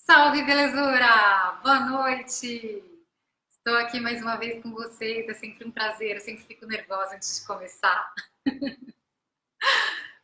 Salve, belezura! Boa noite! Estou aqui mais uma vez com vocês, é sempre um prazer, eu sempre fico nervosa antes de começar.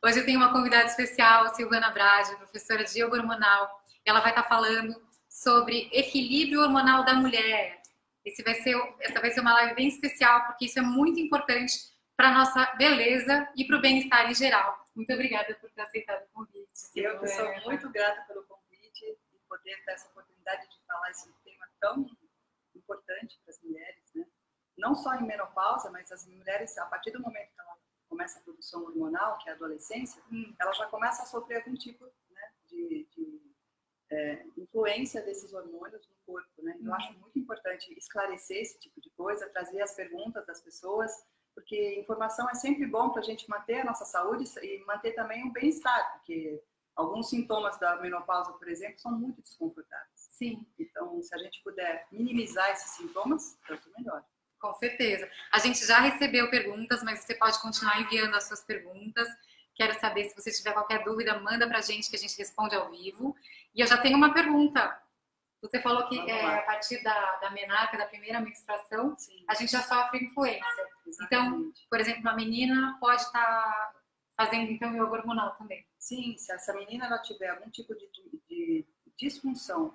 Hoje eu tenho uma convidada especial, a Silvana Brade, professora de yoga hormonal. Ela vai estar falando sobre equilíbrio hormonal da mulher. Essa vai ser uma live bem especial, porque isso é muito importante para a nossa beleza e para o bem-estar em geral. Muito obrigada por ter aceitado o convite, Eu que sou muito grata pelo convite e poder ter essa oportunidade de falar esse tema tão importante para as mulheres, né? Não só em menopausa, mas as mulheres, a partir do momento que ela começa a produção hormonal, que é a adolescência, ela já começa a sofrer algum tipo, né, de influência desses hormônios no corpo, né? Eu acho muito importante esclarecer esse tipo de coisa, trazer as perguntas das pessoas, porque informação é sempre bom para a gente manter a nossa saúde e manter também o bem-estar, porque alguns sintomas da menopausa, por exemplo, são muito desconfortáveis. Sim. Então, se a gente puder minimizar esses sintomas, tanto melhor. Com certeza. A gente já recebeu perguntas, mas você pode continuar enviando as suas perguntas. Quero saber, se você tiver qualquer dúvida, manda pra gente que a gente responde ao vivo. E eu já tenho uma pergunta. Você falou que a partir da menarca, da primeira menstruação, sim, a gente já sofre influência. Exatamente. Então, por exemplo, uma menina pode estar fazendo então yoga hormonal também. Sim, se essa menina ela tiver algum tipo de disfunção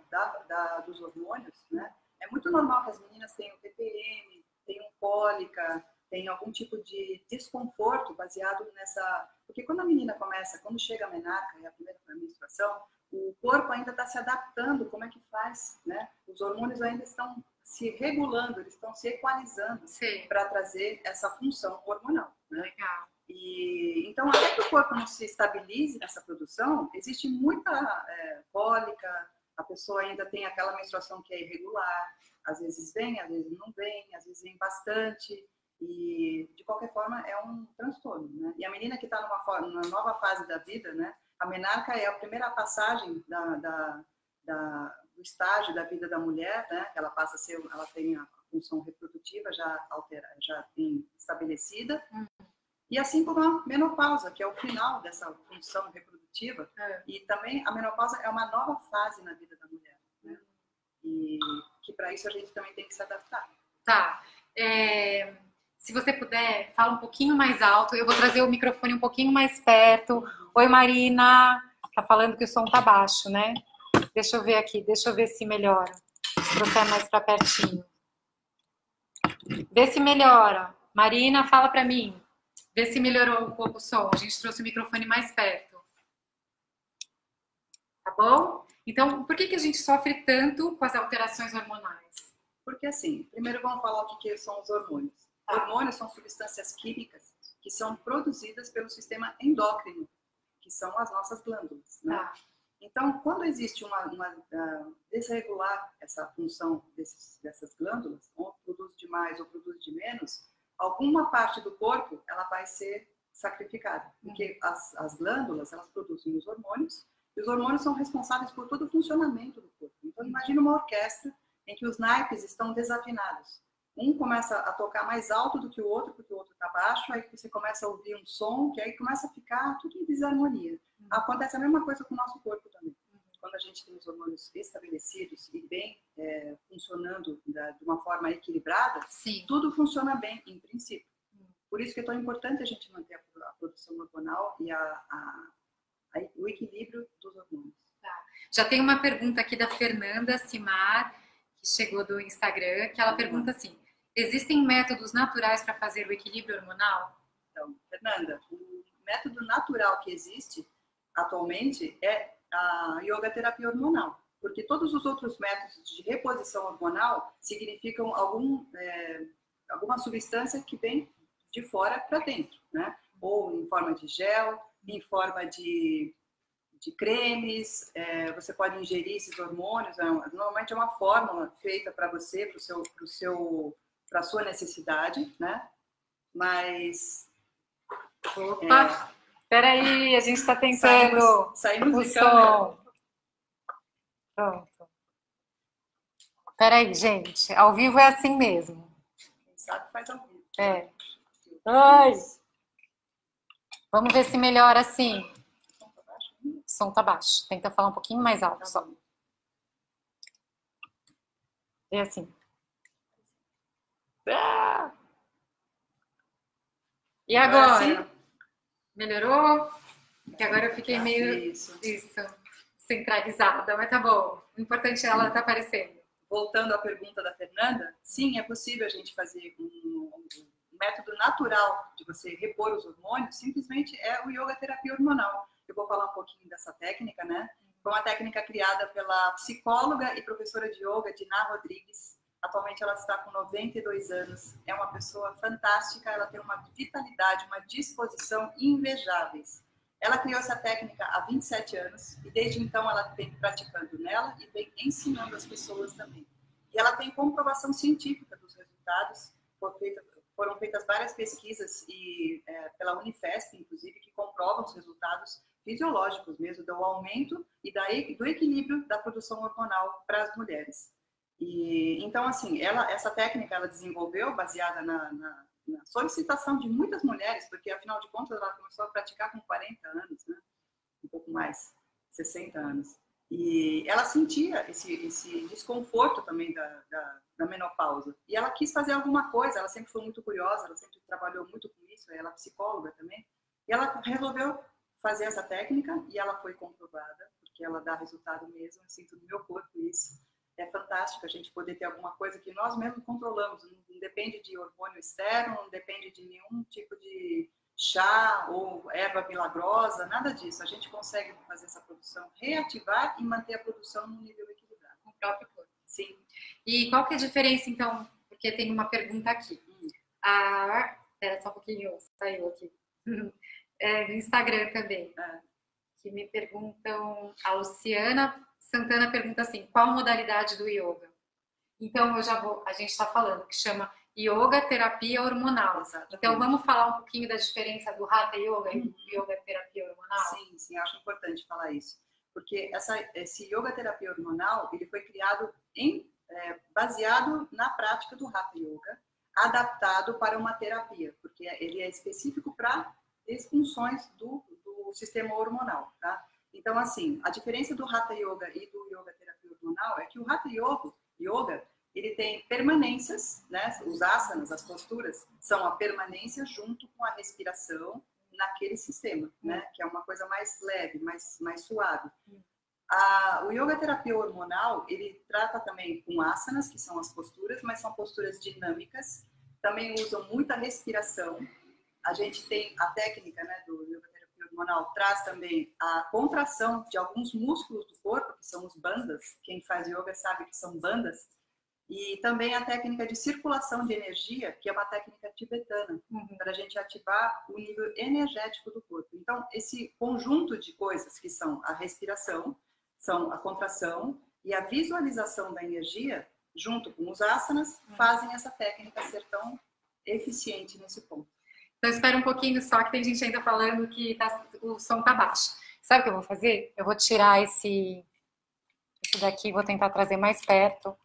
dos hormônios, né? É muito normal que as meninas tenham TPM, tenham cólica, tenham algum tipo de desconforto baseado nessa... Porque quando a menina começa, quando chega a menarca, é a primeira menstruação, o corpo ainda está se adaptando, como é que faz, né? Os hormônios ainda estão se regulando, eles estão se equalizando para trazer essa função hormonal, né? Legal. E, então, até que o corpo não se estabilize nessa produção, existe muita cólica, a pessoa ainda tem aquela menstruação que é irregular, às vezes vem, às vezes não vem, às vezes vem bastante, e de qualquer forma é um transtorno, né? E a menina que está numa nova fase da vida, né? A menarca é a primeira passagem do estágio da vida da mulher, né? Ela passa a ser, ela tem a função reprodutiva já tem estabelecida. E assim como a menopausa, que é o final dessa função reprodutiva. E também a menopausa é uma nova fase na vida da mulher, né? E que para isso a gente também tem que se adaptar. Tá. Se você puder, fala um pouquinho mais alto. Eu vou trazer o microfone um pouquinho mais perto. Oi, Marina. Tá falando que o som tá baixo, né? Deixa eu ver aqui. Deixa eu ver se melhora. Se trouxer mais pra pertinho. Vê se melhora. Marina, fala pra mim. Vê se melhorou um pouco o som. A gente trouxe o microfone mais perto. Tá bom? Então, por que a gente sofre tanto com as alterações hormonais? Porque assim, primeiro vamos falar o que são os hormônios. Hormônios são substâncias químicas que são produzidas pelo sistema endócrino, que são as nossas glândulas, né? Então, quando existe uma desregular essa função dessas glândulas, ou produz de mais ou produz de menos, alguma parte do corpo ela vai ser sacrificada, porque as glândulas elas produzem os hormônios e os hormônios são responsáveis por todo o funcionamento do corpo. Então, imagina uma orquestra em que os naipes estão desafinados. Um começa a tocar mais alto do que o outro, porque o outro está baixo, aí você começa a ouvir um som, que aí começa a ficar tudo em desarmonia. Acontece a mesma coisa com o nosso corpo também. Quando a gente tem os hormônios estabelecidos e bem funcionando de uma forma equilibrada, tudo funciona bem, em princípio. Por isso que é tão importante a gente manter a produção hormonal e o equilíbrio dos hormônios. Tá. Já tem uma pergunta aqui da Fernanda Simar, que chegou do Instagram, que ela pergunta assim: existem métodos naturais para fazer o equilíbrio hormonal? Então, Fernanda, o método natural que existe atualmente é a yoga terapia hormonal, porque todos os outros métodos de reposição hormonal significam alguma substância que vem de fora para dentro, né? Ou em forma de gel, em forma de cremes, você pode ingerir esses hormônios, normalmente é uma fórmula feita para você, para a sua necessidade, né? Mas... Opa! Peraí, a gente está tentando saímos o de som. Pronto. Peraí, gente, ao vivo é assim mesmo. Quem sabe faz ao vivo. Ai! Vamos ver se melhora assim. O som tá baixo. Tenta falar um pouquinho mais alto só. É assim. Ah! E agora? Assim? Melhorou? Porque agora eu fiquei meio isso, centralizada, mas tá bom. O importante é ela estar aparecendo. Voltando à pergunta da Fernanda, sim, é possível a gente fazer um método natural de você repor os hormônios, simplesmente é o yoga terapia hormonal. Eu vou falar um pouquinho dessa técnica, né? Foi uma técnica criada pela psicóloga e professora de yoga, Diná Rodrigues. Atualmente ela está com 92 anos. É uma pessoa fantástica, ela tem uma vitalidade, uma disposição invejáveis. Ela criou essa técnica há 27 anos e desde então ela vem praticando nela e vem ensinando as pessoas também. E ela tem comprovação científica dos resultados. Foram feitas várias pesquisas e pela Unifesp, inclusive, que comprovam os resultados fisiológicos mesmo do aumento e do equilíbrio da produção hormonal para as mulheres. E então, assim, essa técnica ela desenvolveu baseada na solicitação de muitas mulheres, porque afinal de contas ela começou a praticar com 40 anos, né? Um pouco mais, 60 anos. E ela sentia esse desconforto também da menopausa. E ela quis fazer alguma coisa, ela sempre foi muito curiosa, ela sempre trabalhou muito com isso, ela é psicóloga também. E ela resolveu fazer essa técnica e ela foi comprovada, porque ela dá resultado mesmo, eu sinto no meu corpo isso. É fantástico a gente poder ter alguma coisa que nós mesmos controlamos, não depende de hormônio externo, não depende de nenhum tipo de chá ou erva milagrosa, nada disso. A gente consegue fazer essa produção, reativar e manter a produção num nível equilibrado. No próprio corpo. Sim. E qual que é a diferença, então? Porque tem uma pergunta aqui. Espera só um pouquinho, saiu aqui. No Instagram também. Que me perguntam, a Luciana Santana pergunta assim, qual modalidade do yoga? Então, a gente está falando que chama yoga terapia hormonal. Exatamente. Então, vamos falar um pouquinho da diferença do Hatha Yoga e do yoga terapia hormonal? Sim, acho importante falar isso. Porque esse yoga terapia hormonal, ele foi criado baseado na prática do Hatha Yoga, adaptado para uma terapia, porque ele é específico para disfunções do sistema hormonal, tá? Então, assim, a diferença do Hatha Yoga e do Yoga Terapia Hormonal é que o Hatha Yoga, ele tem permanências, né? Os asanas, as posturas, são a permanência junto com a respiração naquele sistema, né? Que é uma coisa mais leve, mais suave. O Yoga Terapia Hormonal, ele trata também com asanas, que são as posturas, mas são posturas dinâmicas, também usam muita respiração. A gente tem a técnica, né, do Yoga Terapia Hormonal, traz também a contração de alguns músculos do corpo, que são os bandas. Quem faz yoga sabe que são bandas. E também a técnica de circulação de energia, que é uma técnica tibetana, para a gente ativar o nível energético do corpo. Então, esse conjunto de coisas que são a respiração, são a contração e a visualização da energia, junto com os asanas, fazem essa técnica ser tão eficiente nesse ponto. Então, espera um pouquinho só, que tem gente ainda falando que o som tá baixo. Sabe o que eu vou fazer? Eu vou tirar esse daqui, vou tentar trazer mais perto.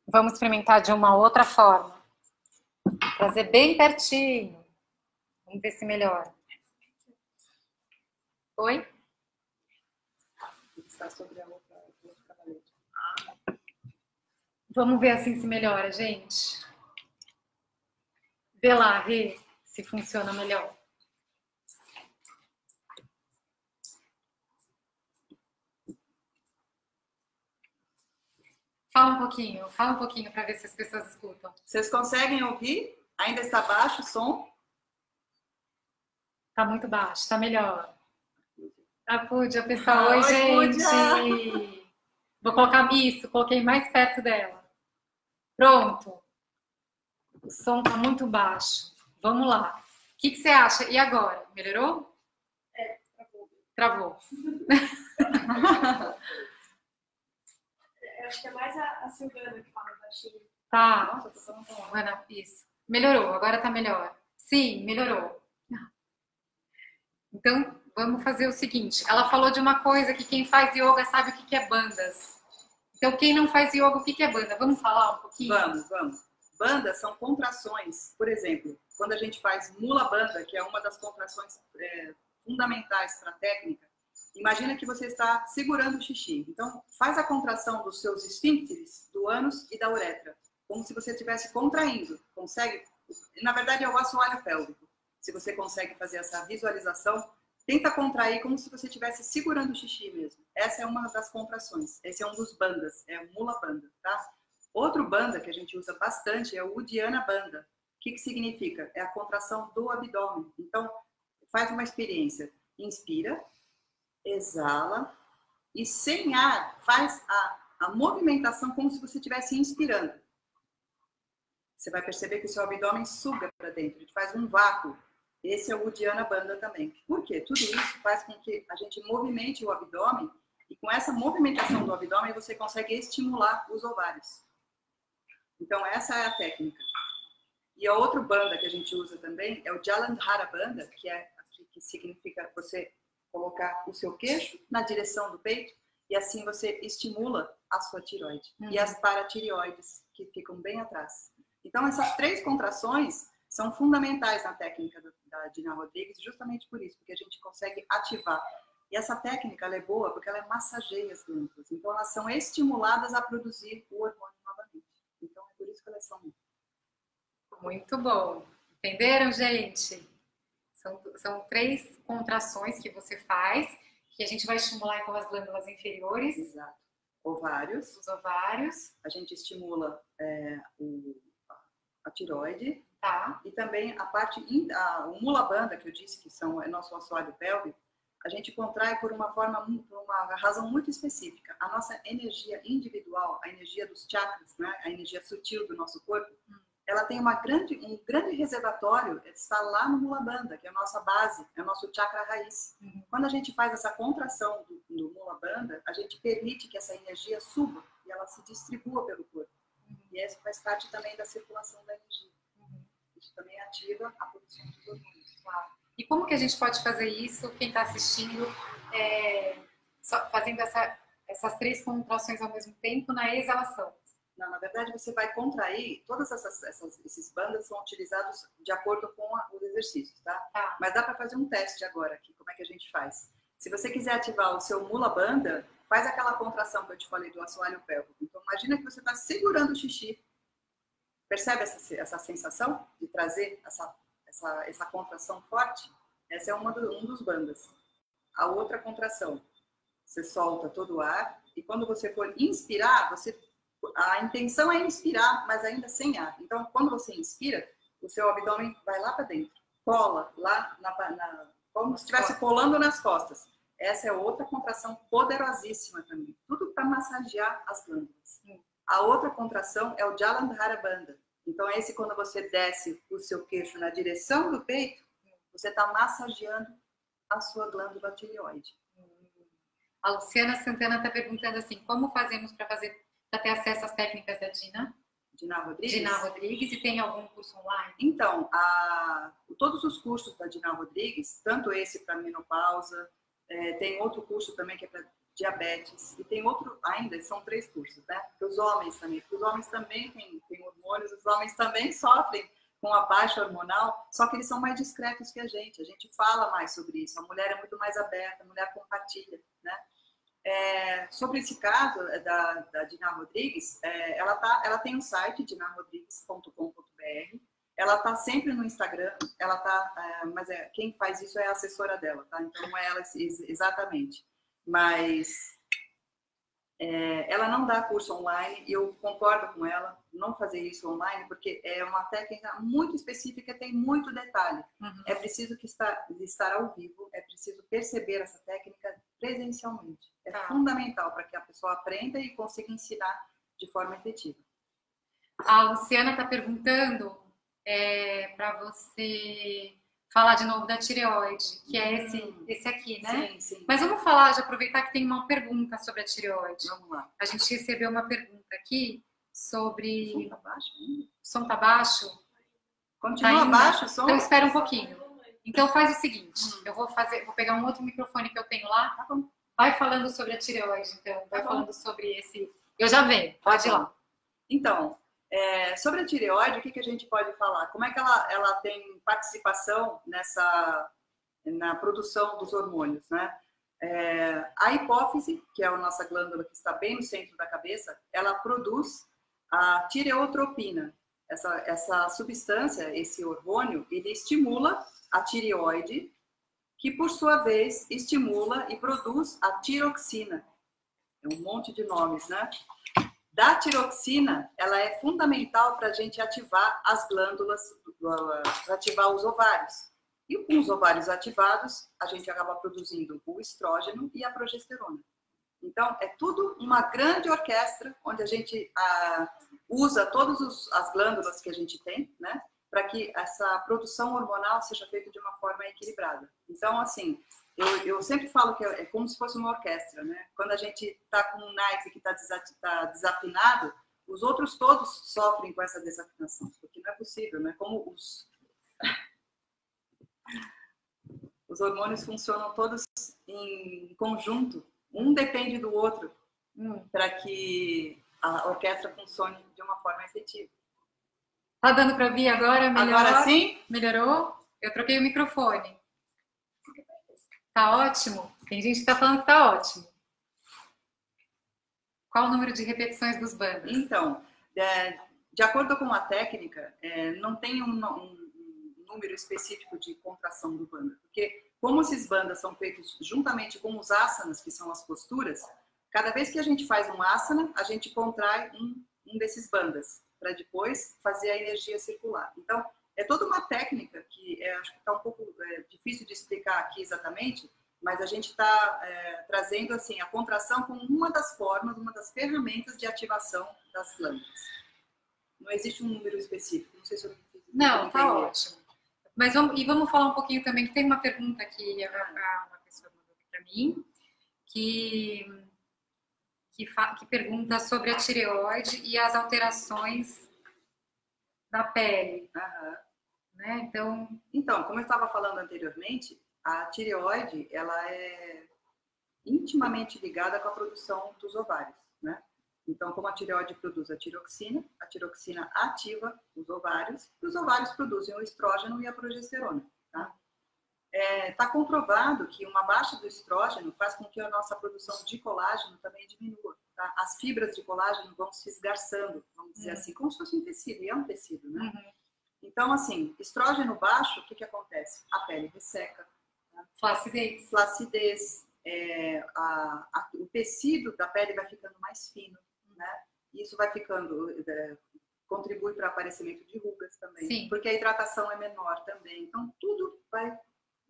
Vamos experimentar de uma outra forma. Trazer bem pertinho. Vamos ver se melhora. Oi? Está sobre a outra cavalete. Vamos ver assim se melhora, gente. Vê lá, Rê, se funciona melhor. Fala um pouquinho para ver se as pessoas escutam. Vocês conseguem ouvir? Ainda está baixo o som? Tá muito baixo, tá melhor. A Púdia, pessoal, oi gente! Púdia. Vou colocar isso, coloquei mais perto dela. Pronto. O som tá muito baixo. Vamos lá. O que você acha? E agora? Melhorou? Travou. Eu acho que é mais a Silvana que fala baixinho. Tá. Silvana, isso. Melhorou, agora tá melhor. Sim, melhorou. Então, vamos fazer o seguinte. Ela falou de uma coisa que quem faz yoga sabe o que é bandas. Então, quem não faz yoga, o que é banda? Vamos falar um pouquinho? Vamos. Bandas são contrações. Por exemplo, quando a gente faz mula banda, que é uma das contrações fundamentais para a técnica, Imagina que você está segurando o xixi. Então, faz a contração dos seus esfíncteres, do ânus e da uretra, como se você estivesse contraindo. Consegue? Na verdade, é o assoalho pélvico. Se você consegue fazer essa visualização, tenta contrair como se você estivesse segurando o xixi mesmo. Essa é uma das contrações. Esse é um dos bandas, é o Mula Bandha, tá? Outro banda que a gente usa bastante é o Uddiyana Bandha. O que significa? É a contração do abdômen. Então, faz uma experiência. Inspira, exala e sem ar faz a movimentação como se você estivesse inspirando. Você vai perceber que o seu abdômen suga para dentro, ele faz um vácuo. Esse é o Uddiyana Bandha também. Por quê? Tudo isso faz com que a gente movimente o abdômen e com essa movimentação do abdômen você consegue estimular os ovários. Então essa é a técnica. E a outro bandha que a gente usa também é o Jalandhara Bandha, que significa você colocar o seu queixo na direção do peito e assim você estimula a sua tireoide e as paratireoides que ficam bem atrás. Então essas 3 contrações são fundamentais na técnica da Dina Rodrigues, justamente por isso, porque a gente consegue ativar. E essa técnica ela é boa porque ela massageia as glândulas, então elas são estimuladas a produzir o hormônio novamente. Então é por isso que elas são muito bom. Entenderam, gente? São 3 contrações que você faz, que a gente vai estimular então as glândulas inferiores. Exato. Ovários. Os ovários. A gente estimula a tireoide. Tá. E também a parte, o Mula Bandha, que eu disse que é nosso assoalho pélvico, a gente contrai por uma razão muito específica. A nossa energia individual, a energia dos chakras, né? A energia sutil do nosso corpo, ela tem um grande reservatório, está lá no Mula Bandha, que é a nossa base, é o nosso chakra raiz. Quando a gente faz essa contração do Mula Bandha, a gente permite que essa energia suba e ela se distribua pelo corpo. E isso faz parte também da circulação da energia. Isso também ativa a produção dos hormônios. Tá. E como que a gente pode fazer isso, quem está assistindo, fazendo essas 3 contrações ao mesmo tempo na exalação? Não, na verdade, você vai contrair, todas esses bandas são utilizados de acordo com os exercícios, tá? Mas dá para fazer um teste agora aqui, como é que a gente faz? Se você quiser ativar o seu Mula Bandha, faz aquela contração que eu te falei do assoalho pélvico. Então, imagina que você está segurando o xixi. Percebe essa sensação de trazer essa contração forte? Essa é um dos bandas. A outra contração, você solta todo o ar e quando você for inspirar, a intenção é inspirar, mas ainda sem ar. Então, quando você inspira, o seu abdômen vai lá para dentro, cola lá como se estivesse colando nas costas. Essa é outra contração poderosíssima também. Tudo para massagear as glândulas. A outra contração é o Jalandhara Bandha. Então, esse quando você desce o seu queixo na direção do peito, você está massageando a sua glândula tireoide. A Luciana Santana está perguntando assim, como fazemos para ter acesso às técnicas da Dina Rodrigues, e tem algum curso online? Então, todos os cursos da Dina Rodrigues, tanto esse para menopausa, tem outro curso também que é para diabetes, e tem outro ainda, são 3 cursos, né? Para os homens também, porque os homens também têm hormônios, os homens também sofrem com a baixa hormonal, só que eles são mais discretos que a gente fala mais sobre isso, a mulher é muito mais aberta, a mulher compartilha, né? Sobre esse caso da Dina Rodrigues, ela tem um site, dinarodrigues.com.br, ela está sempre no Instagram, mas quem faz isso é a assessora dela, tá? Então não é ela exatamente, mas ela não dá curso online e eu concordo com ela, não fazer isso online, porque é uma técnica muito específica, tem muito detalhe. É preciso estar ao vivo, é preciso perceber essa técnica presencialmente. É fundamental para que a pessoa aprenda e consiga ensinar de forma efetiva. A Luciana está perguntando para você falar de novo da tireoide, que é esse aqui, né? Sim, sim. Mas vamos falar, de aproveitar que tem uma pergunta sobre a tireoide. Vamos lá. A gente recebeu uma pergunta aqui sobre... O som tá baixo ainda? O som tá baixo? Continua baixo o som? Então espera um pouquinho. Então faz o seguinte, eu vou pegar um outro microfone que eu tenho lá. Tá bom. Vai falando sobre a tireoide, então. Vai falando sobre esse... Eu já venho, pode ir lá. Então, sobre a tireoide, o que a gente pode falar? Como é que ela tem participação na produção dos hormônios, né? A hipófise, que é a nossa glândula que está bem no centro da cabeça, ela produz a tireotropina. Essa substância, esse hormônio, ele estimula a tireoide, que por sua vez estimula e produz a tiroxina. É um monte de nomes, né? Da tiroxina, ela é fundamental para a gente ativar as glândulas, para ativar os ovários. E com os ovários ativados, a gente acaba produzindo o estrógeno e a progesterona. Então, é tudo uma grande orquestra, onde a gente usa todas as glândulas que a gente tem, né? Para que essa produção hormonal seja feita de uma forma equilibrada. Então, assim, eu sempre falo que é como se fosse uma orquestra, né? Quando a gente está com um naipe que está desafinado, os outros todos sofrem com essa desafinação, porque não é possível, né? Como os hormônios funcionam todos em conjunto, um depende do outro, para que a orquestra funcione de uma forma efetiva. Tá dando para ouvir agora? Melhor? Agora sim? Melhorou? Eu troquei o microfone. Tá ótimo? Tem gente que tá falando que tá ótimo. Qual o número de repetições dos bandas? Então, de acordo com a técnica, não tem um número específico de contração do banda, porque como esses bandas são feitos juntamente com os asanas, que são as posturas, cada vez que a gente faz um asana, a gente contrai um desses bandas, para depois fazer a energia circular. Então, é toda uma técnica que acho que está um pouco difícil de explicar aqui exatamente, mas a gente está trazendo assim, a contração como uma das formas, uma das ferramentas de ativação das glândulas. Não existe um número específico, não sei se eu fiz. Não, tá ótimo. Mas vamos falar um pouquinho também, que tem uma pergunta que uma pessoa mandou aqui para mim, que pergunta sobre a tireoide e as alterações da pele. Né? Então, como eu estava falando anteriormente, a tireoide ela é intimamente ligada com a produção dos ovários, né? Então, como a tireoide produz a tiroxina ativa os ovários, e os ovários produzem o estrógeno e a progesterona, tá? Tá comprovado que uma baixa do estrógeno faz com que a nossa produção de colágeno também diminua, tá? As fibras de colágeno vão se esgarçando, vamos dizer assim, como se fosse um tecido, e é um tecido, né? Então, assim, estrógeno baixo, o que acontece? A pele resseca. Tá? Flacidez. O tecido da pele vai ficando mais fino, né? Isso vai ficando... contribui para o aparecimento de rugas também. Sim. Porque a hidratação é menor também. Então, tudo vai...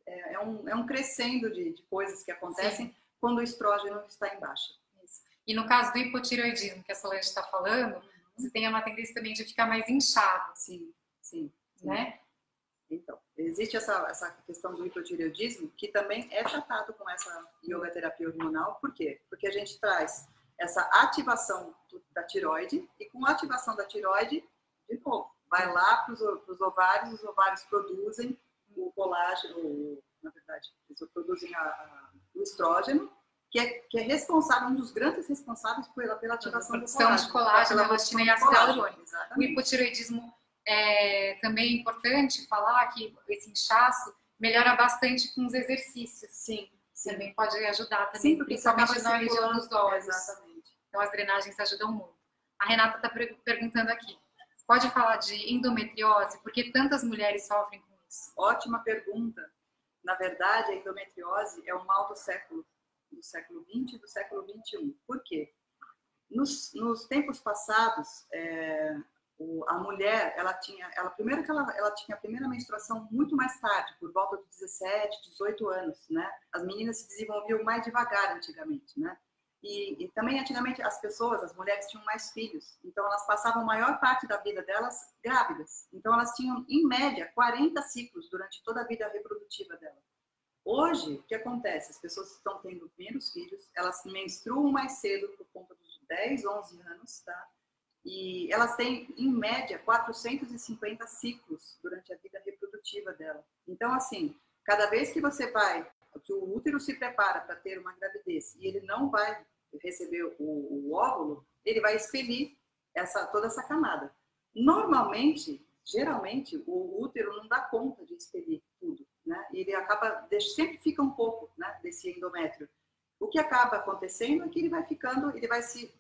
É um crescendo de coisas que acontecem Sim. quando o estrógeno está em baixa. Isso. E no caso do hipotireoidismo, que a Solange está falando, você tem uma tendência também de ficar mais inchado. Sim, sim. Né? Então, existe essa questão do hipotireoidismo, que também é tratado com essa yoga terapia hormonal. Por quê? Porque a gente traz essa ativação da tireoide, e com a ativação da tireoide, de novo, vai lá para os ovários produzem o colágeno, na verdade, eles produzem o estrógeno, que é responsável, um dos grandes responsáveis pela ativação do colágeno. De colágeno, elastina e ácido hialurônico. O hipotireoidismo também é importante falar que esse inchaço melhora bastante com os exercícios. Sim. Também pode ajudar também, Sim, principalmente na região dos olhos. Exatamente. Então as drenagens ajudam muito. A Renata está perguntando aqui, pode falar de endometriose? Por que tantas mulheres sofrem com isso? Ótima pergunta. Na verdade, a endometriose é um mal do século XX e do século XXI. Por quê? Nos tempos passados, a mulher, ela tinha a primeira menstruação muito mais tarde, por volta dos 17, 18 anos, né? As meninas se desenvolviam mais devagar antigamente, né? E também antigamente as mulheres tinham mais filhos, então elas passavam a maior parte da vida delas grávidas. Então elas tinham, em média, 40 ciclos durante toda a vida reprodutiva delas. Hoje, o que acontece? As pessoas estão tendo menos filhos, elas menstruam mais cedo por conta dos 10, 11 anos, tá? E elas têm, em média, 450 ciclos durante a vida reprodutiva dela. Então, assim, cada vez que que o útero se prepara para ter uma gravidez e ele não vai receber o óvulo, ele vai expelir toda essa camada. Geralmente, o útero não dá conta de expelir tudo, né? E ele sempre fica um pouco, né, desse endométrio. O que acaba acontecendo é que ele vai ficando, ele vai se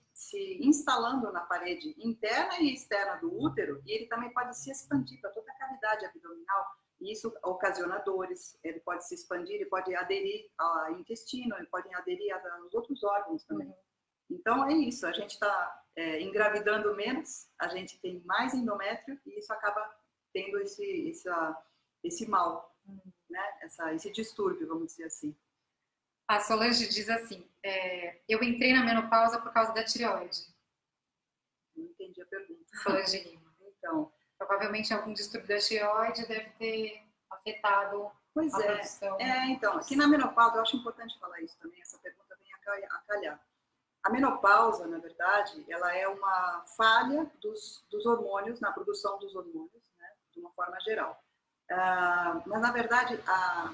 instalando na parede interna e externa do útero, e ele também pode se expandir para toda a cavidade abdominal, e isso ocasiona dores, ele pode se expandir, ele pode aderir ao intestino, ele pode aderir aos outros órgãos também. Então é isso, a gente está engravidando menos, a gente tem mais endométrio, e isso acaba tendo esse mal, né? Esse distúrbio, vamos dizer assim. A Solange diz assim, eu entrei na menopausa por causa da tireoide. Não entendi a pergunta. Solange Lima. Então, provavelmente algum distúrbio da tireoide deve ter afetado a produção. Então, aqui na menopausa, eu acho importante falar isso também, essa pergunta vem a calhar. A menopausa, na verdade, ela é uma falha dos hormônios, na produção dos hormônios, né, de uma forma geral. Mas, na verdade, a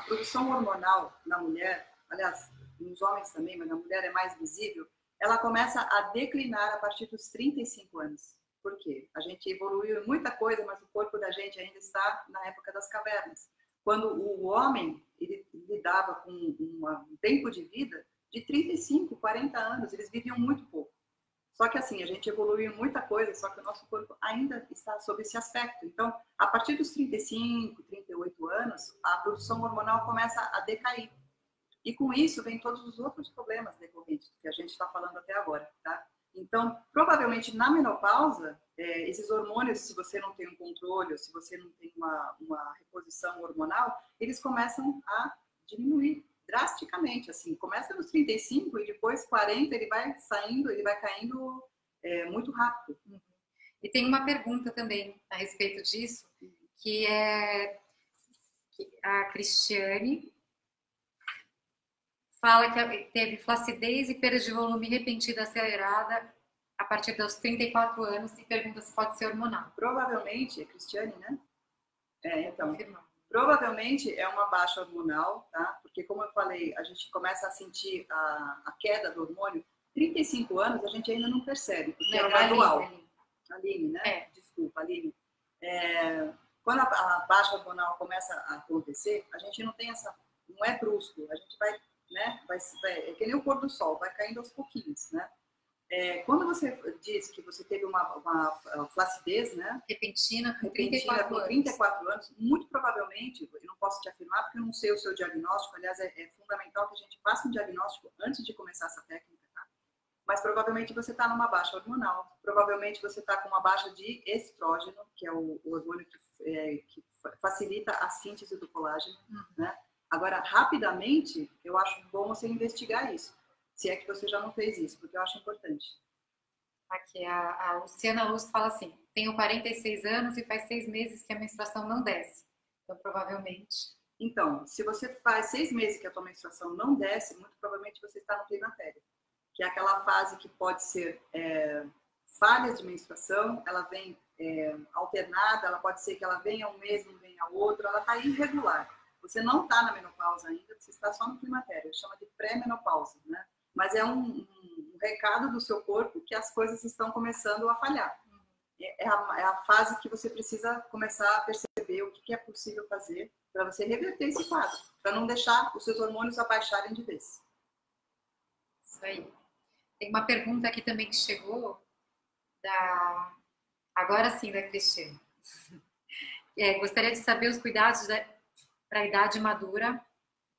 produção hormonal na mulher, aliás, nos homens também, mas na mulher é mais visível, ela começa a declinar a partir dos 35 anos. Por quê? A gente evoluiu em muita coisa, mas o corpo da gente ainda está na época das cavernas. Quando o homem ele lidava com um tempo de vida de 35, 40 anos, eles viviam muito pouco. Só que assim, a gente evoluiu em muita coisa, só que o nosso corpo ainda está sob esse aspecto. Então, a partir dos 35, 38 anos, a produção hormonal começa a decair. E com isso vem todos os outros problemas decorrentes que a gente está falando até agora, tá? Então, provavelmente na menopausa, esses hormônios, se você não tem um controle, ou se você não tem uma reposição hormonal, eles começam a diminuir drasticamente, assim, começa nos 35 e depois 40 ele vai saindo, ele vai caindo muito rápido. E tem uma pergunta também a respeito disso, que é que a Cristiane fala que teve flacidez e perda de volume repentina acelerada a partir dos 34 anos e pergunta se pode ser hormonal. Provavelmente, é Cristiane, né? Então, provavelmente é uma baixa hormonal, tá? Porque, como eu falei, a gente começa a sentir a queda do hormônio. 35 anos a gente ainda não percebe, porque é gradual. Aline, né? Desculpa, Aline. Quando a baixa hormonal começa a acontecer, a gente não tem não é brusco, a gente vai, né? É que nem o pôr do sol, vai caindo aos pouquinhos, né? Quando você diz que você teve uma flacidez, né? Repentina com 34 anos, muito provavelmente, eu não posso te afirmar porque eu não sei o seu diagnóstico, aliás, é fundamental que a gente faça um diagnóstico antes de começar essa técnica, tá? Mas provavelmente você está numa baixa hormonal, provavelmente você está com uma baixa de estrógeno, que é o hormônio que facilita a síntese do colágeno, né? Agora, rapidamente, eu acho bom você investigar isso. Se é que você já não fez isso, porque eu acho importante. Aqui, a Luciana Luz fala assim, tenho 46 anos e faz 6 meses que a menstruação não desce. Então, provavelmente... Então, se você faz 6 meses que a tua menstruação não desce, muito provavelmente você está no climatério, que é aquela fase que pode ser falhas de menstruação, ela vem alternada, ela pode ser que ela venha um mês, não venha outro, ela está irregular. Você não está na menopausa ainda, você está só no climatério, chama de pré-menopausa, né? Mas é um recado do seu corpo que as coisas estão começando a falhar. É a fase que você precisa começar a perceber o que é possível fazer para você reverter esse quadro, para não deixar os seus hormônios abaixarem de vez. Isso aí. Tem uma pergunta aqui também que chegou, agora sim, da Cristiane. Gostaria de saber os cuidados para a idade madura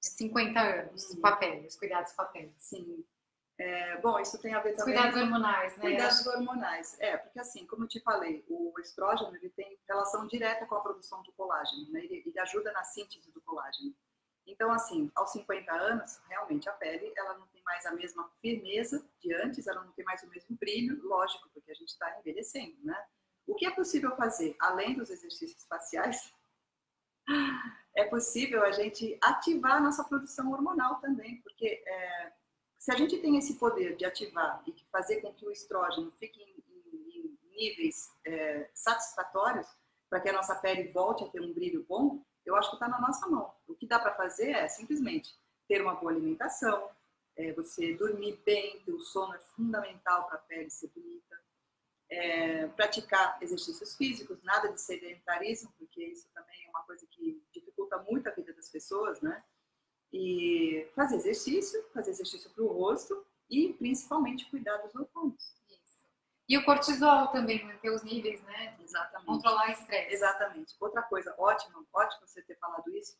de 50 anos, com a pele, os cuidados com a pele. Sim. Bom, isso tem a ver também... Cuidados hormonais, né? Cuidados hormonais. Porque assim, como eu te falei, o estrógeno ele tem relação direta com a produção do colágeno, né? Ele ajuda na síntese do colágeno. Então, assim, aos 50 anos, realmente a pele ela não tem mais a mesma firmeza de antes, ela não tem mais o mesmo brilho, lógico, porque a gente está envelhecendo, né? O que é possível fazer, além dos exercícios faciais, é possível a gente ativar a nossa produção hormonal também, porque se a gente tem esse poder de ativar e fazer com que o estrógeno fique em níveis satisfatórios, para que a nossa pele volte a ter um brilho bom, eu acho que está na nossa mão. O que dá para fazer é simplesmente ter uma boa alimentação, você dormir bem, ter o sono é fundamental para a pele ser bonita, praticar exercícios físicos, nada de sedentarismo, porque isso também é uma coisa que dificulta muito a vida das pessoas, né? E fazer exercício para o rosto e principalmente cuidar dos hormônios. Isso. E o cortisol também, manter os níveis, né? Exatamente. Controlar o estresse. Exatamente. Outra coisa, ótimo você ter falado isso.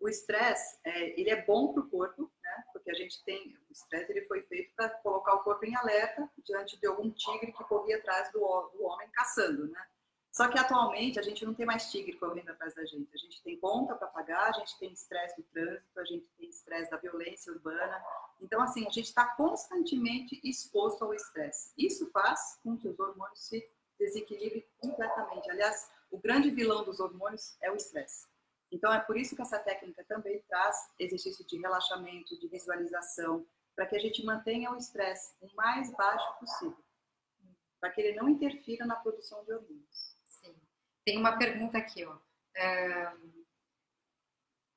O estresse, ele é bom para o corpo, né? Porque a gente tem, o estresse ele foi feito para colocar o corpo em alerta diante de algum tigre que corria atrás do homem caçando, né? Só que atualmente a gente não tem mais tigre correndo atrás da gente. A gente tem conta para pagar, a gente tem estresse do trânsito, a gente tem estresse da violência urbana. Então, assim, a gente está constantemente exposto ao estresse. Isso faz com que os hormônios se desequilibrem completamente. Aliás, o grande vilão dos hormônios é o estresse. Então, é por isso que essa técnica também traz exercício de relaxamento, de visualização, para que a gente mantenha o estresse o mais baixo possível, para que ele não interfira na produção de hormônios. Sim. Tem uma pergunta aqui, ó.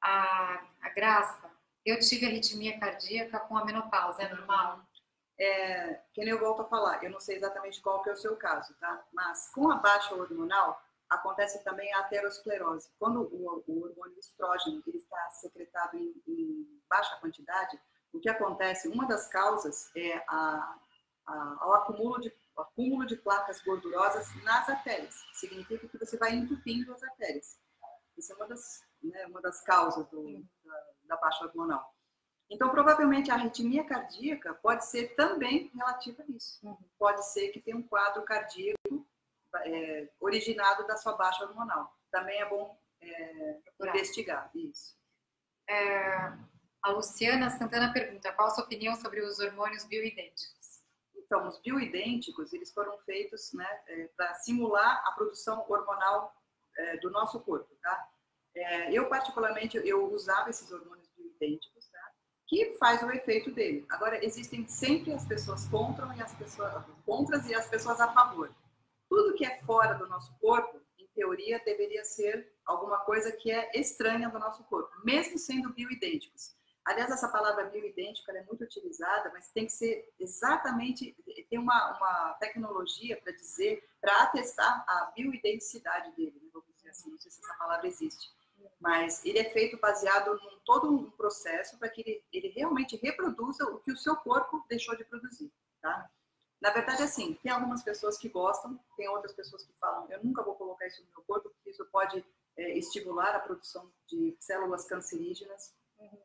A Graça, eu tive arritmia cardíaca com a menopausa, é normal? Que nem eu volto a falar, eu não sei exatamente qual que é o seu caso, tá? Mas com a baixa hormonal, acontece também a aterosclerose. Quando o hormônio estrógeno ele está secretado em baixa quantidade, o que acontece, uma das causas é o acúmulo de placas gordurosas nas artérias. Significa que você vai entupindo as artérias. Isso é uma das causas da baixa hormonal. Então, provavelmente, a arritmia cardíaca pode ser também relativa a isso. Pode ser que tenha um quadro cardíaco originado da sua baixa hormonal. Também é bom investigar isso. A Luciana Santana pergunta, qual a sua opinião sobre os hormônios bioidênticos? Então, os bioidênticos, eles foram feitos, né, para simular a produção hormonal do nosso corpo, tá? Eu, particularmente, eu usava esses hormônios bioidênticos, tá? Que faz o efeito dele. Agora, existem sempre as pessoas contras e as pessoas a favor. Tudo que é fora do nosso corpo, em teoria, deveria ser alguma coisa que é estranha do nosso corpo, mesmo sendo bioidênticos. Aliás, essa palavra bioidêntico é muito utilizada, mas tem que ser exatamente, tem uma tecnologia para dizer, para atestar a bioidenticidade dele, né? Vou dizer assim, não sei se essa palavra existe, mas ele é feito baseado em todo um processo para que ele realmente reproduza o que o seu corpo deixou de produzir, tá? Na verdade, assim, tem algumas pessoas que gostam, tem outras pessoas que falam, eu nunca vou colocar isso no meu corpo, porque isso pode estimular a produção de células cancerígenas.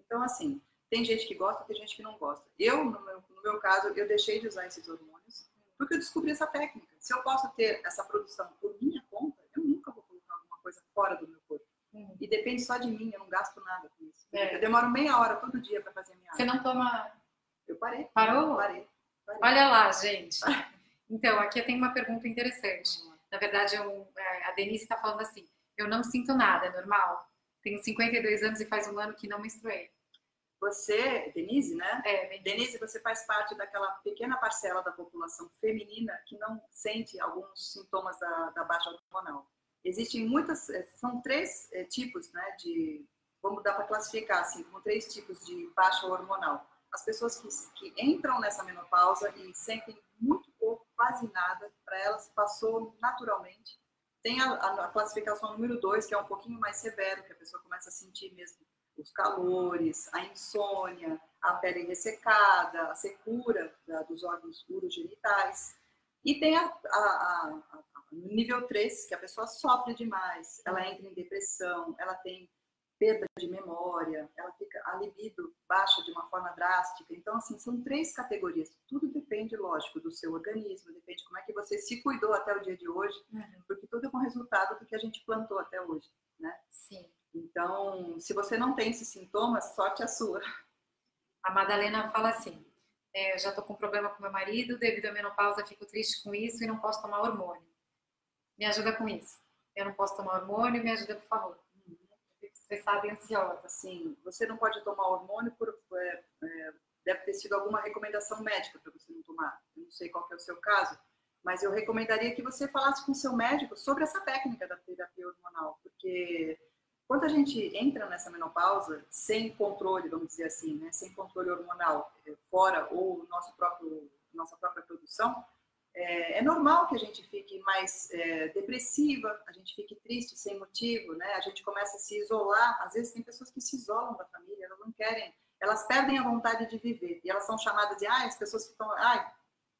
Então, assim, tem gente que gosta, tem gente que não gosta. Eu, no meu caso, eu deixei de usar esses hormônios, porque eu descobri essa técnica. Se eu posso ter essa produção por minha conta, eu nunca vou colocar alguma coisa fora do meu corpo. E depende só de mim, eu não gasto nada com isso. Eu demoro meia hora todo dia para fazer a minha Você não toma... Eu parei. Parou? Parei. Olha lá, gente. Então, aqui tem uma pergunta interessante. Na verdade, a Denise está falando assim, eu não sinto nada, é normal? Tenho 52 anos e faz um ano que não menstruei. Você, Denise, né? Denise, você faz parte daquela pequena parcela da população feminina que não sente alguns sintomas da baixa hormonal. Existem são 3 tipos, né, vamos dar para classificar assim, como 3 tipos de baixa hormonal. As pessoas que entram nessa menopausa e sentem muito pouco, quase nada, para elas passou naturalmente. Tem a classificação número 2, que é um pouquinho mais severo, que a pessoa começa a sentir mesmo os calores, a insônia, a pele ressecada, a secura dos órgãos urogenitais. E tem a nível 3, que a pessoa sofre demais, ela entra em depressão, ela tem perda de memória, a libido baixa de uma forma drástica. Então, assim, são 3 categorias. Tudo depende, lógico, do seu organismo, depende de como é que você se cuidou até o dia de hoje, porque tudo é um resultado do que a gente plantou até hoje, né? Sim. Então, se você não tem esses sintomas, sorte a sua. A Madalena fala assim, eu já tô com problema com meu marido, devido à menopausa fico triste com isso e não posso tomar hormônio. Me ajuda com isso. Eu não posso tomar hormônio, me ajuda, por favor. Estressada e ansiosa. Assim, você não pode tomar hormônio deve ter sido alguma recomendação médica para você não tomar. Eu não sei qual que é o seu caso, mas eu recomendaria que você falasse com o seu médico sobre essa técnica da terapia hormonal, porque quando a gente entra nessa menopausa sem controle, vamos dizer assim, né, sem controle hormonal fora ou nossa própria produção, é normal que a gente fique mais depressiva, a gente fique triste sem motivo, né? A gente começa a se isolar. Às vezes tem pessoas que se isolam da família, elas não querem, elas perdem a vontade de viver. E elas são chamadas de, as pessoas que estão,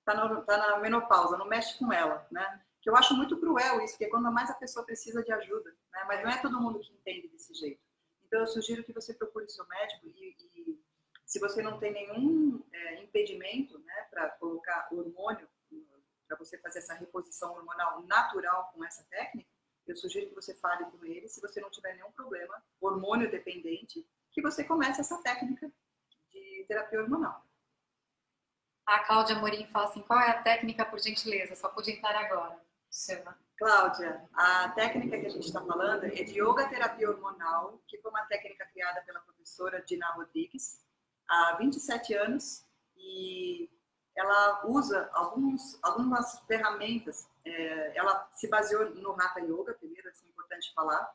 tá na menopausa, não mexe com ela, né? Que eu acho muito cruel isso, porque quando mais a pessoa precisa de ajuda, né? Mas não é todo mundo que entende desse jeito. Então eu sugiro que você procure seu médico e se você não tem nenhum impedimento, né, para colocar hormônio, para você fazer essa reposição hormonal natural com essa técnica, eu sugiro que você fale com ele, se você não tiver nenhum problema, hormônio dependente, que você comece essa técnica de terapia hormonal. A Cláudia Amorim fala assim, qual é a técnica, por gentileza? Só pude entrar agora. Chama. Cláudia, a técnica que a gente está falando é de yoga terapia hormonal, que foi uma técnica criada pela professora Dina Rodrigues há 27 anos e ela usa algumas ferramentas. Ela se baseou no Hatha Yoga, primeiro, assim, é importante falar.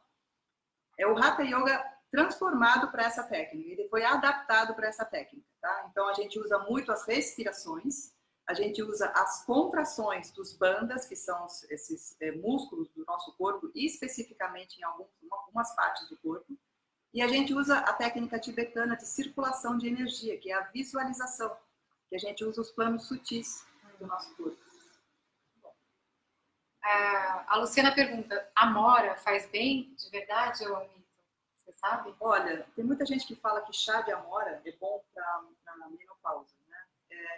É o Hatha Yoga transformado para essa técnica, ele foi adaptado para essa técnica, tá? Então a gente usa muito as respirações, a gente usa as contrações dos bandhas, que são esses músculos do nosso corpo, especificamente em algumas partes do corpo, e a gente usa a técnica tibetana de circulação de energia, que é a visualização, que a gente usa os planos sutis do nosso corpo. A Luciana pergunta, a amora faz bem de verdade ou é um mito? Você sabe? Olha, tem muita gente que fala que chá de amora é bom para menopausa, né?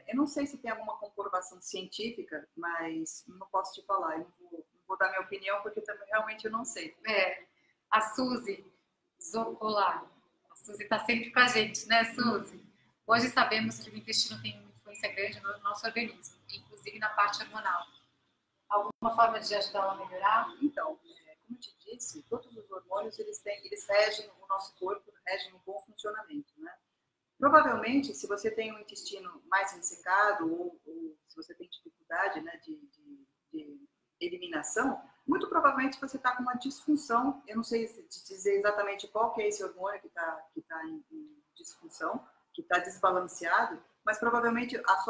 Eu não sei se tem alguma comprovação científica, mas não posso te falar. Eu não vou dar minha opinião porque também realmente eu não sei. A Suzy Zocolar. A Suzy está sempre com a gente, né, Suzy? Hoje sabemos que o intestino tem uma influência grande no nosso organismo, inclusive na parte hormonal. Alguma forma de ajudá-la a melhorar? Então, como eu te disse, todos os hormônios eles regem o nosso corpo, regem um bom funcionamento, né? Provavelmente, se você tem um intestino mais ressecado ou se você tem dificuldade, né, de eliminação, muito provavelmente você está com uma disfunção. Eu não sei dizer exatamente qual que é esse hormônio que está em disfunção, que está desbalanceado, mas provavelmente as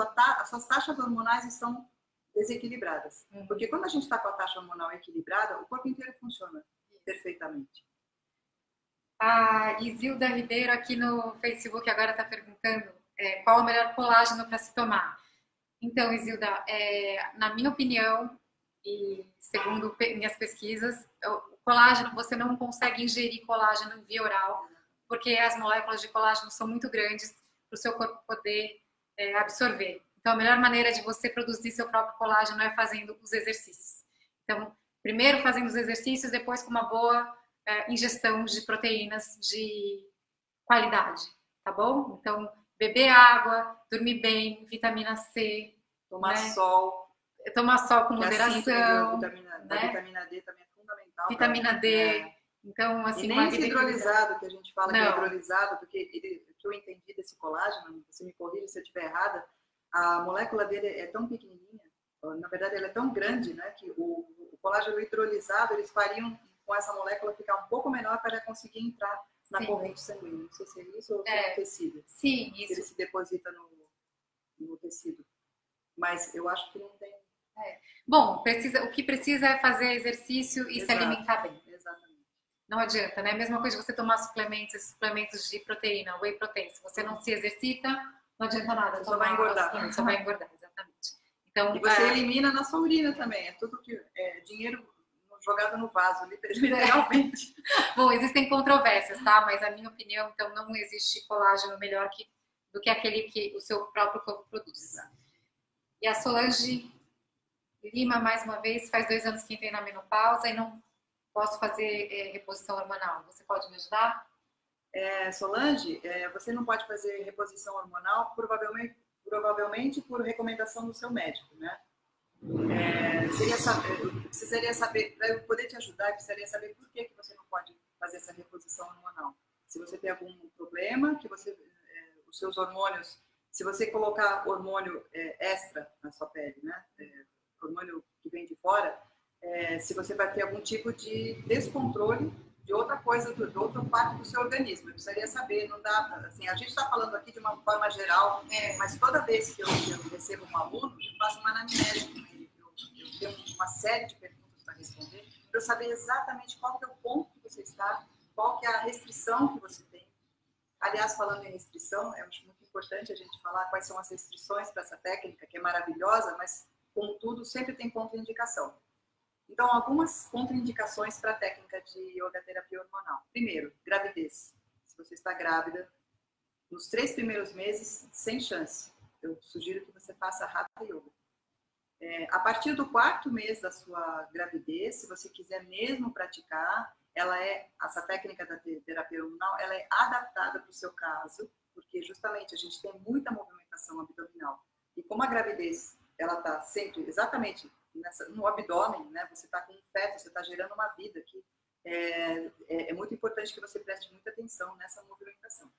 suas taxas hormonais estão desequilibradas. Porque quando a gente está com a taxa hormonal equilibrada, o corpo inteiro funciona perfeitamente. A Isilda Ribeiro aqui no Facebook agora está perguntando qual o melhor colágeno para se tomar. Então, Isilda, na minha opinião e segundo minhas pesquisas, o colágeno, você não consegue ingerir colágeno via oral, porque as moléculas de colágeno são muito grandes para o seu corpo poder absorver. Então, a melhor maneira de você produzir seu próprio colágeno é fazendo os exercícios. Então, primeiro fazendo os exercícios, depois com uma boa ingestão de proteínas de qualidade, tá bom? Então, beber água, dormir bem, vitamina C. Tomar sol. Tomar sol com moderação. A vitamina D também é fundamental. Vitamina D. Então, assim, e nem esse hidrolisado que a gente fala que é hidrolisado, porque o que eu entendi desse colágeno, você me corrija se eu estiver errada, a molécula dele é tão pequenininha, na verdade ela é tão grande, né, que o colágeno hidrolisado, eles fariam com essa molécula ficar um pouco menor para conseguir entrar na corrente sanguínea. Não sei se é isso ou se é no tecido. Sim, isso. Se ele se deposita no tecido. Mas eu acho que não tem. Bom, o que precisa é fazer exercício e se alimentar bem. Exatamente. Não adianta, né? Mesma coisa de você tomar suplementos de proteína, whey protein. Se você não se exercita, não adianta nada. Você só vai engordar. Só vai engordar, exatamente. Então, e você elimina na sua urina também. É tudo que dinheiro jogado no vaso, literalmente. Bom, existem controvérsias, tá? Mas a minha opinião, então, não existe colágeno melhor do que aquele que o seu próprio corpo produz. E a Solange Lima, mais uma vez, faz 2 anos que entrei na menopausa e não posso fazer reposição hormonal. Você pode me ajudar? Solange, você não pode fazer reposição hormonal, provavelmente por recomendação do seu médico, né? Eu precisaria saber, para eu poder te ajudar, eu precisaria saber por que você não pode fazer essa reposição hormonal. Se você tem algum problema, os seus hormônios, se você colocar hormônio extra na sua pele, né? Hormônio que vem de fora, se você vai ter algum tipo de descontrole de outra coisa, de outra parte do seu organismo. Eu precisaria saber, não dá, assim, a gente está falando aqui de uma forma geral, mas toda vez que eu recebo um aluno, eu faço uma anamnese com ele, eu tenho uma série de perguntas para responder, para eu saber exatamente qual que é o ponto que você está, qual que é a restrição que você tem, Aliás, falando em restrição, eu acho muito importante a gente falar quais são as restrições para essa técnica, que é maravilhosa, mas, contudo, sempre tem contraindicação. Então, algumas contraindicações para a técnica de yoga terapia hormonal. Primeiro, gravidez. Se você está grávida, nos 3 primeiros meses, sem chance. Eu sugiro que você faça Hatha Yoga. A partir do 4º mês da sua gravidez, se você quiser mesmo praticar, essa técnica da terapia hormonal, ela é adaptada para o seu caso, porque justamente a gente tem muita movimentação abdominal. E como a gravidez, ela está sempre exatamente no abdômen, né? Você está com um feto, você está gerando uma vida que é muito importante que você preste muita atenção nessa movimentação.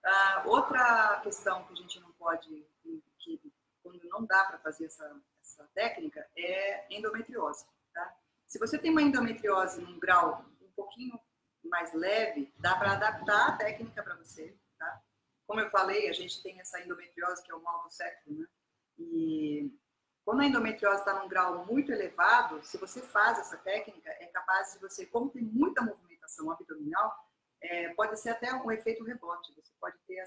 Tá? Outra questão que a gente não pode, quando não dá para fazer essa técnica, é endometriose. Tá? Se você tem uma endometriose num grau um pouquinho mais leve, dá para adaptar a técnica para você. Tá? Como eu falei, a gente tem essa endometriose que é o mal do século, né? E quando a endometriose está num grau muito elevado, se você faz essa técnica, é capaz de você, como tem muita movimentação abdominal, pode ser até um efeito rebote. Você pode ter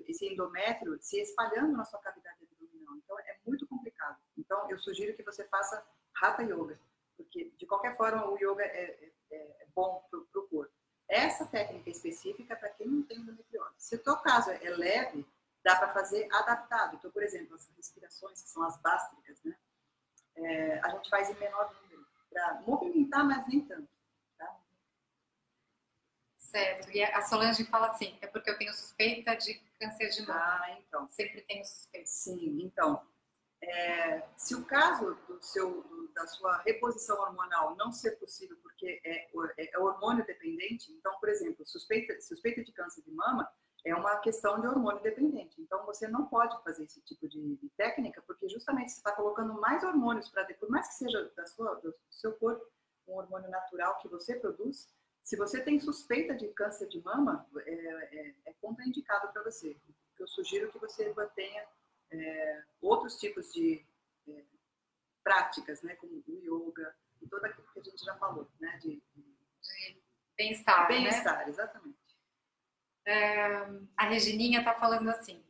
esse endométrio se espalhando na sua cavidade abdominal. Então, é muito complicado. Então, eu sugiro que você faça Hatha Yoga, porque, de qualquer forma, o yoga é bom para o corpo. Essa técnica específica é para quem não tem endometriose. Se o teu caso é leve, dá para fazer adaptado. Então, por exemplo, as respirações, que são as bástricas, né? A gente faz em menor número, para movimentar, mas nem tanto. Tá? Certo. E a Solange fala assim, é porque eu tenho suspeita de câncer de mama. Então. Sempre tenho suspeita. Sim, então. Se o caso da sua reposição hormonal não ser possível porque é hormônio dependente, então, por exemplo, suspeita de câncer de mama é uma questão de hormônio dependente. Então, você não pode fazer esse tipo de técnica, porque justamente você está colocando mais hormônios para dentro, por mais que seja do seu corpo, um hormônio natural que você produz. Se você tem suspeita de câncer de mama, é contraindicado para você. Eu sugiro que você mantenha outros tipos de práticas, né, como o yoga e tudo aquilo que a gente já falou, né, de bem-estar. Bem-estar, né? Exatamente. A Regininha está falando assim,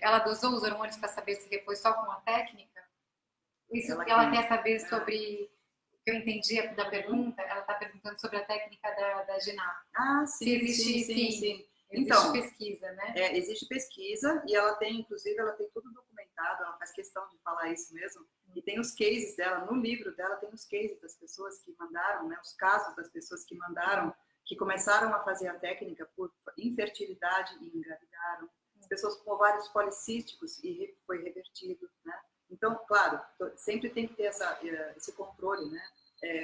ela dosou os hormônios para saber se repôs só com a técnica? Isso ela quer saber sobre, o que eu entendi da pergunta, ela está perguntando sobre a técnica da Giná. Sim. Existe Então, pesquisa, né? Existe pesquisa e ela tem, inclusive, ela tem tudo documentado, ela faz questão de falar isso mesmo. E tem os cases dela, no livro dela tem os cases das pessoas que mandaram, né, os casos das pessoas que mandaram, que começaram a fazer a técnica por infertilidade e engravidaram. As pessoas com ovários policísticos e foi revertido, né? Então, claro, sempre tem que ter esse controle, né?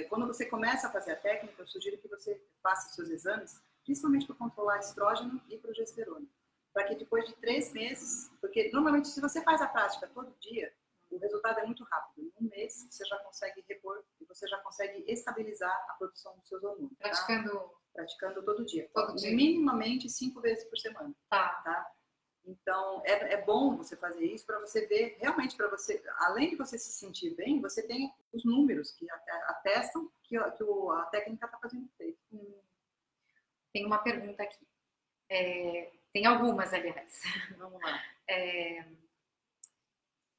Quando você começa a fazer a técnica, eu sugiro que você faça os seus exames, principalmente para controlar estrógeno e progesterona, para que depois de 3 meses, porque normalmente se você faz a prática todo dia, o resultado é muito rápido. Em 1 mês você já consegue repor e você já consegue estabilizar a produção dos seus hormônios. Praticando todo dia. Minimamente 5 vezes por semana. Tá? Então, é bom você fazer isso para você ver, realmente para você, além de você se sentir bem, você tem os números que atestam que a técnica está fazendo efeito. Tem uma pergunta aqui. Tem algumas, aliás. Vamos lá.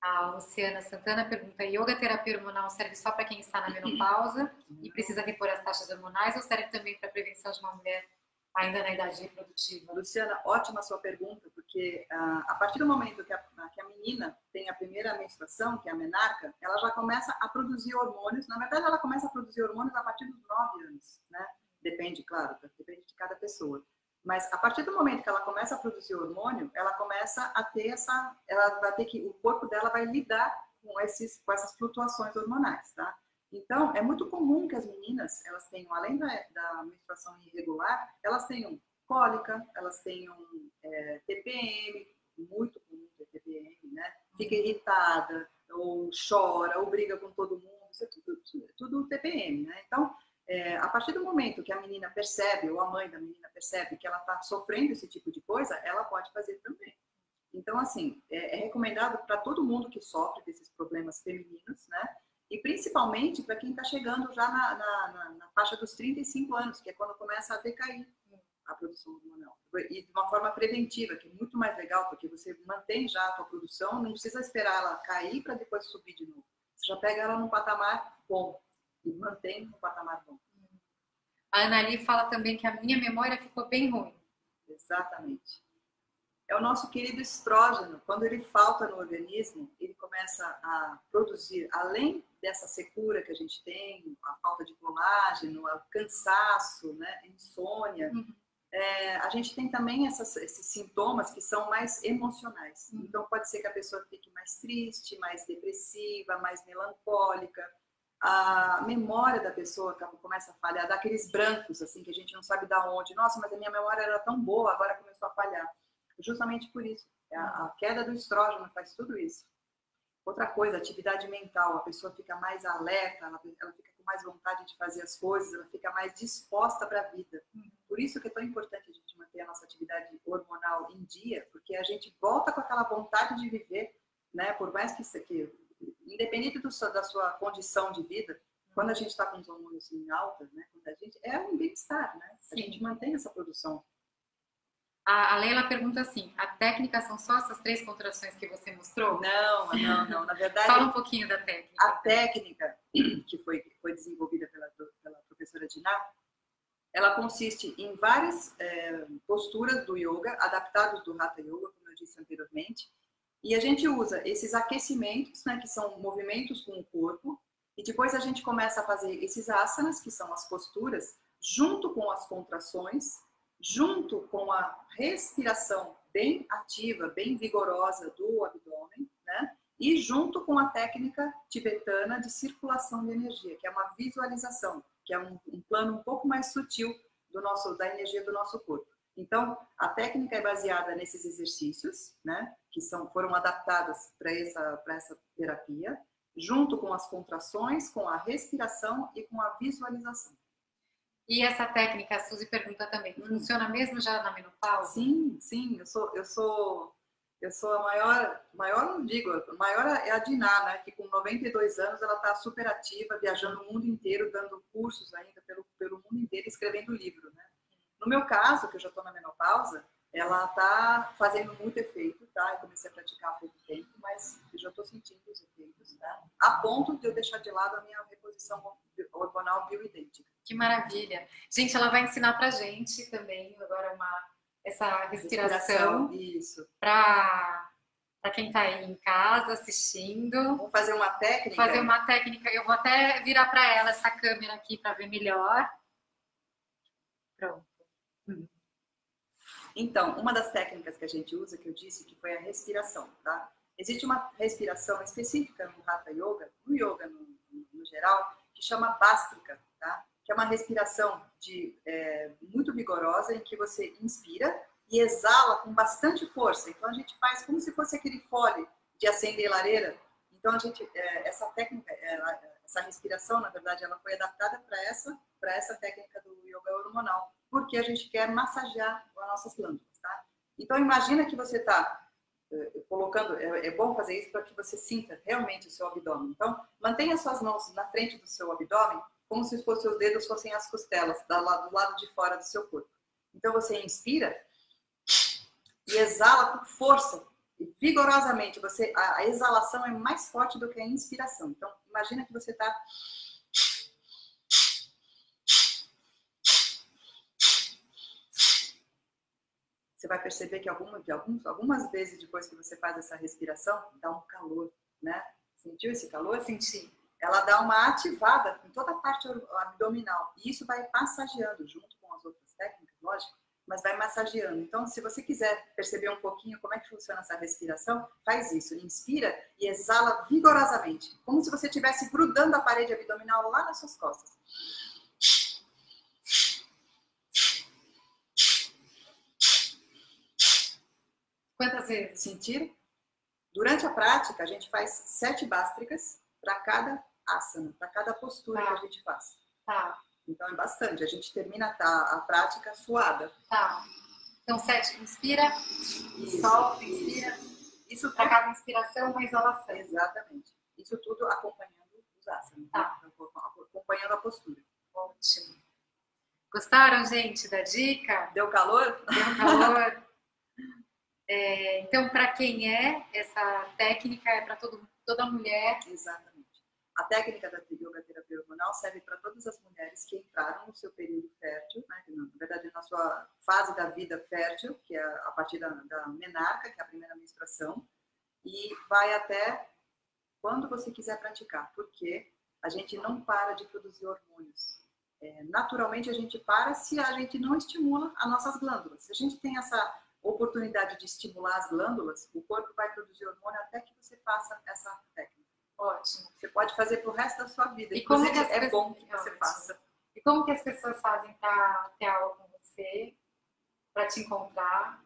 A Luciana Santana pergunta: yoga terapia hormonal serve só para quem está na menopausa e precisa repor as taxas hormonais ou serve também para a prevenção de uma mulher ainda na idade reprodutiva? Luciana, ótima a sua pergunta, porque a partir do momento que a menina tem a primeira menstruação, que é a menarca, ela já começa a produzir hormônios. Na verdade, ela começa a produzir hormônios a partir dos 9 anos, né? Depende, claro, depende de cada pessoa. Mas a partir do momento que ela começa a produzir hormônio, ela começa a ter o corpo dela vai lidar com essas flutuações hormonais, tá? Então, é muito comum que as meninas, elas tenham, além da menstruação irregular, elas tenham cólica, elas tenham TPM, muito comum ter TPM, né? Fica irritada, ou chora, ou briga com todo mundo, isso é tudo TPM, né? Então, a partir do momento que a menina percebe, ou a mãe da menina percebe que ela está sofrendo esse tipo de coisa, ela pode fazer também. Então, assim, é recomendado para todo mundo que sofre desses problemas femininos, né? E principalmente para quem está chegando já na faixa dos 35 anos, que é quando começa a decair. produção hormonal. E de uma forma preventiva, que é muito mais legal, porque você mantém já a tua produção, não precisa esperar ela cair para depois subir de novo. Você já pega ela num patamar bom e mantém no patamar bom. A Anali fala também que a minha memória ficou bem ruim. Exatamente. É o nosso querido estrógeno. Quando ele falta no organismo, ele começa a produzir, além dessa secura que a gente tem, a falta de colágeno, o cansaço, né, insônia, a gente tem também esses sintomas que são mais emocionais. Então pode ser que a pessoa fique mais triste, mais depressiva, mais melancólica. A memória da pessoa começa a falhar, dá aqueles brancos assim que a gente não sabe de onde. Nossa, mas a minha memória era tão boa, agora começou a falhar. Justamente por isso. A queda do estrógeno faz tudo isso. Outra coisa, atividade mental. A pessoa fica mais alerta, ela fica com mais vontade de fazer as coisas, ela fica mais disposta para a vida. Por isso que é tão importante a gente manter a nossa atividade hormonal em dia, porque a gente volta com aquela vontade de viver, né? Por mais que isso aqui, independente da sua condição de vida, quando a gente está com os hormônios em alta, né? Quando a gente, é um bem-estar, né? A gente mantém essa produção. A Leila pergunta assim, a técnica são só essas 3 contrações que você mostrou? Não. Na verdade, fala um pouquinho da técnica. A técnica que foi desenvolvida pela professora Diná, ela consiste em várias posturas do yoga, adaptados do Hatha Yoga, como eu disse anteriormente, e a gente usa esses aquecimentos, né, que são movimentos com o corpo, e depois a gente começa a fazer esses asanas, que são as posturas, junto com as contrações, junto com a respiração bem ativa, bem vigorosa do abdômen, né? E junto com a técnica tibetana de circulação de energia, que é uma visualização, que é um plano um pouco mais sutil da energia do nosso corpo. Então, a técnica é baseada nesses exercícios, né? Que foram adaptadas para essa terapia, junto com as contrações, com a respiração e com a visualização. E essa técnica, a Suzy pergunta também, funciona mesmo já na menopausa? Sim, eu sou a maior não digo, a maior é a Diná, né, que com 92 anos ela está super ativa, viajando o mundo inteiro, dando cursos ainda pelo mundo inteiro, escrevendo livro, né. No meu caso, que eu já estou na menopausa, ela está fazendo muito efeito, tá? Eu comecei a praticar há pouco tempo, mas eu já estou sentindo os efeitos, tá? A ponto de eu deixar de lado a minha reposição hormonal bioidêntica. Que maravilha! Gente, ela vai ensinar pra gente também agora essa respiração. Isso. Para quem está aí em casa assistindo. Vamos fazer uma técnica? Fazer uma técnica. Eu vou até virar para ela essa câmera aqui para ver melhor. Pronto. Então, uma das técnicas que a gente usa, que eu disse, que foi a respiração, tá? Existe uma respiração específica no Hatha Yoga, no yoga no geral, que chama Bhastrika, tá? Que é uma respiração muito vigorosa, em que você inspira e exala com bastante força. Então, a gente faz como se fosse aquele fole de acender lareira. Então, essa técnica, essa respiração, na verdade, ela foi adaptada para essa técnica do yoga hormonal, porque a gente quer massagear as nossas glândulas, tá? Então, imagina que você está colocando, é bom fazer isso para que você sinta realmente o seu abdômen. Então, mantenha suas mãos na frente do seu abdômen, como se os seus dedos fossem as costelas, do lado de fora do seu corpo. Então, você inspira e exala com força, e vigorosamente. A exalação é mais forte do que a inspiração. Então, imagina que você está... Você vai perceber que algumas vezes depois que você faz essa respiração, dá um calor, né? Sentiu esse calor? Senti. Ela dá uma ativada em toda a parte abdominal. E isso vai massageando, junto com as outras técnicas, lógico, mas vai massageando. Então, se você quiser perceber um pouquinho como é que funciona essa respiração, faz isso. Inspira e exala vigorosamente, como se você estivesse grudando a parede abdominal lá nas suas costas. Quantas vezes? Sentiram? Durante a prática, a gente faz 7 bástricas para cada asana, para cada postura que a gente faz. Tá. Então é bastante. A gente termina a prática suada. Tá. Então 7, inspira, Isso. solta, inspira. Isso para cada inspiração, uma exalação. Exatamente. Isso tudo acompanhando os asanas. Tá. Acompanhando a postura. Ótimo. Gostaram, gente, da dica? Deu calor? Deu calor? Então, para quem é essa técnica? É para toda mulher? Exatamente. A técnica da yoga terapia hormonal serve para todas as mulheres que entraram no seu período fértil, né? Na verdade, na sua fase da vida fértil, que é a partir da menarca, que é a primeira menstruação, e vai até quando você quiser praticar, porque a gente não para de produzir hormônios. Naturalmente, a gente para se a gente não estimula as nossas glândulas. Se a gente tem essa oportunidade de estimular as glândulas, o corpo vai produzir hormônio até que você faça essa técnica. Ótimo. Você pode fazer pro resto da sua vida. E como que é bom que você faça. E como que as pessoas fazem para ter aula com você, para te encontrar?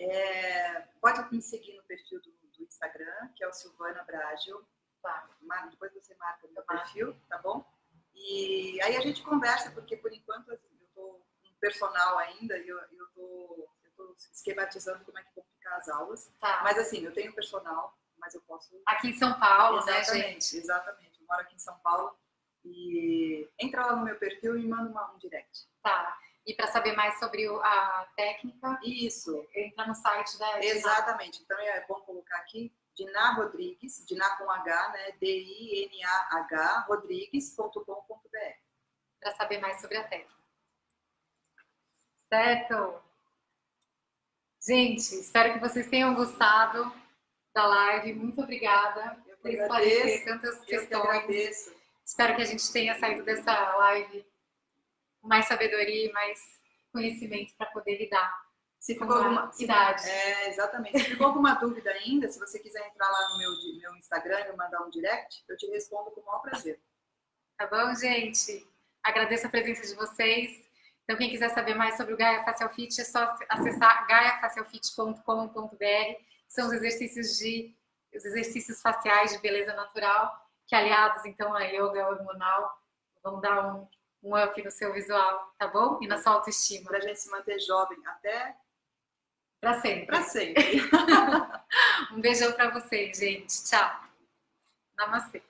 Pode me seguir no perfil do Instagram, que é o Silvana Bragio. Tá. Depois você marca o meu perfil, tá bom? E aí a gente conversa, porque por enquanto eu tô com personal ainda e eu tô esquematizando como é que vão ficar as aulas. Tá. Mas assim, eu tenho personal, mas eu posso... Aqui em São Paulo, exatamente, né, gente? Exatamente. Eu moro aqui em São Paulo e entra lá no meu perfil e me manda um direct. Tá. E para saber mais sobre a técnica? Isso. Entra no site da... Exatamente. Então é bom colocar aqui Diná Rodrigues, Diná com H, né? DINAH, rodrigues.com.br. Para saber mais sobre a técnica. Certo? Gente, espero que vocês tenham gostado da live. Muito obrigada por esclarecer tantas questões. Espero que a gente tenha saído dessa live com mais sabedoria e mais conhecimento para poder lidar. Se ficou alguma idade. Exatamente. Se ficou alguma dúvida ainda, se você quiser entrar lá no meu Instagram e mandar um direct, eu te respondo com o maior prazer. Tá bom, gente? Agradeço a presença de vocês. Então, quem quiser saber mais sobre o Gaia Facial Fit, é só acessar gaiafacialfit.com.br. São os exercícios faciais de beleza natural, que aliados, então, à yoga hormonal, vão dar um up no seu visual, tá bom? E na sua autoestima. Pra gente se manter jovem até... Pra sempre. Pra sempre. Um beijão pra vocês, gente. Tchau. Namastê.